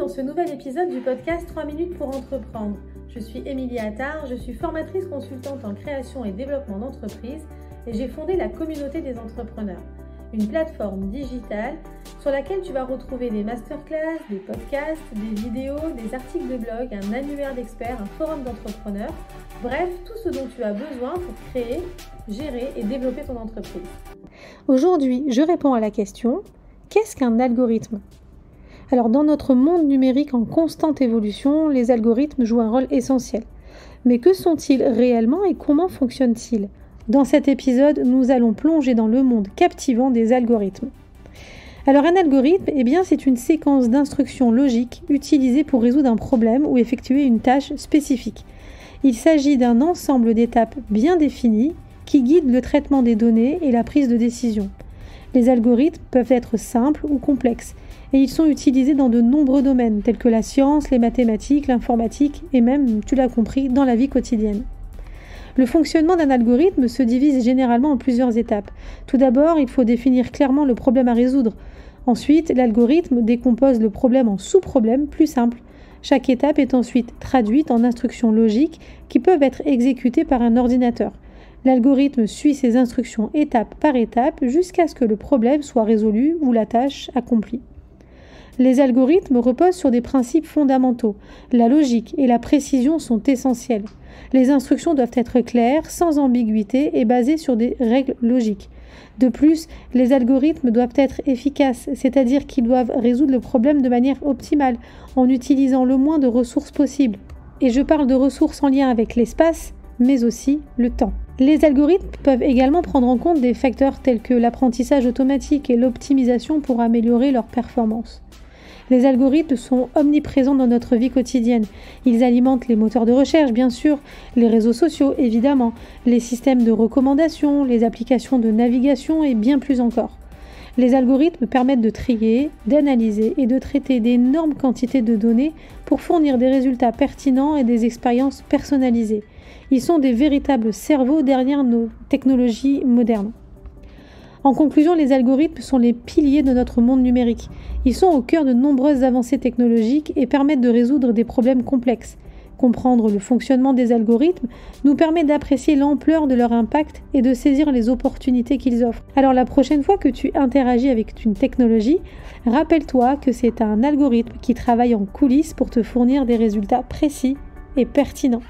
dans ce nouvel épisode du podcast 3 minutes pour entreprendre. Je suis Émilie Attard, je suis formatrice consultante en création et développement d'entreprise et j'ai fondé la communauté des entrepreneurs, une plateforme digitale sur laquelle tu vas retrouver des masterclass, des podcasts, des vidéos, des articles de blog, un annuaire d'experts, un forum d'entrepreneurs, bref, tout ce dont tu as besoin pour créer, gérer et développer ton entreprise. Aujourd'hui, je réponds à la question « Qu'est-ce qu'un algorithme ?» Alors, dans notre monde numérique en constante évolution, les algorithmes jouent un rôle essentiel. Mais que sont-ils réellement et comment fonctionnent-ils ? Dans cet épisode, nous allons plonger dans le monde captivant des algorithmes. Alors, un algorithme, c'est une séquence d'instructions logiques utilisées pour résoudre un problème ou effectuer une tâche spécifique. Il s'agit d'un ensemble d'étapes bien définies qui guident le traitement des données et la prise de décision. Les algorithmes peuvent être simples ou complexes et ils sont utilisés dans de nombreux domaines tels que la science, les mathématiques, l'informatique et même, tu l'as compris, dans la vie quotidienne. Le fonctionnement d'un algorithme se divise généralement en plusieurs étapes. Tout d'abord, il faut définir clairement le problème à résoudre. Ensuite, l'algorithme décompose le problème en sous-problèmes plus simples. Chaque étape est ensuite traduite en instructions logiques qui peuvent être exécutées par un ordinateur. L'algorithme suit ces instructions étape par étape jusqu'à ce que le problème soit résolu ou la tâche accomplie. Les algorithmes reposent sur des principes fondamentaux. La logique et la précision sont essentielles. Les instructions doivent être claires, sans ambiguïté et basées sur des règles logiques. De plus, les algorithmes doivent être efficaces, c'est-à-dire qu'ils doivent résoudre le problème de manière optimale, en utilisant le moins de ressources possible. Et je parle de ressources en lien avec l'espace, mais aussi le temps. Les algorithmes peuvent également prendre en compte des facteurs tels que l'apprentissage automatique et l'optimisation pour améliorer leur performance. Les algorithmes sont omniprésents dans notre vie quotidienne. Ils alimentent les moteurs de recherche, bien sûr, les réseaux sociaux, évidemment, les systèmes de recommandation, les applications de navigation et bien plus encore. Les algorithmes permettent de trier, d'analyser et de traiter d'énormes quantités de données pour fournir des résultats pertinents et des expériences personnalisées. Ils sont des véritables cerveaux derrière nos technologies modernes. En conclusion, les algorithmes sont les piliers de notre monde numérique. Ils sont au cœur de nombreuses avancées technologiques et permettent de résoudre des problèmes complexes. Comprendre le fonctionnement des algorithmes nous permet d'apprécier l'ampleur de leur impact et de saisir les opportunités qu'ils offrent. Alors la prochaine fois que tu interagis avec une technologie, rappelle-toi que c'est un algorithme qui travaille en coulisses pour te fournir des résultats précis et pertinents.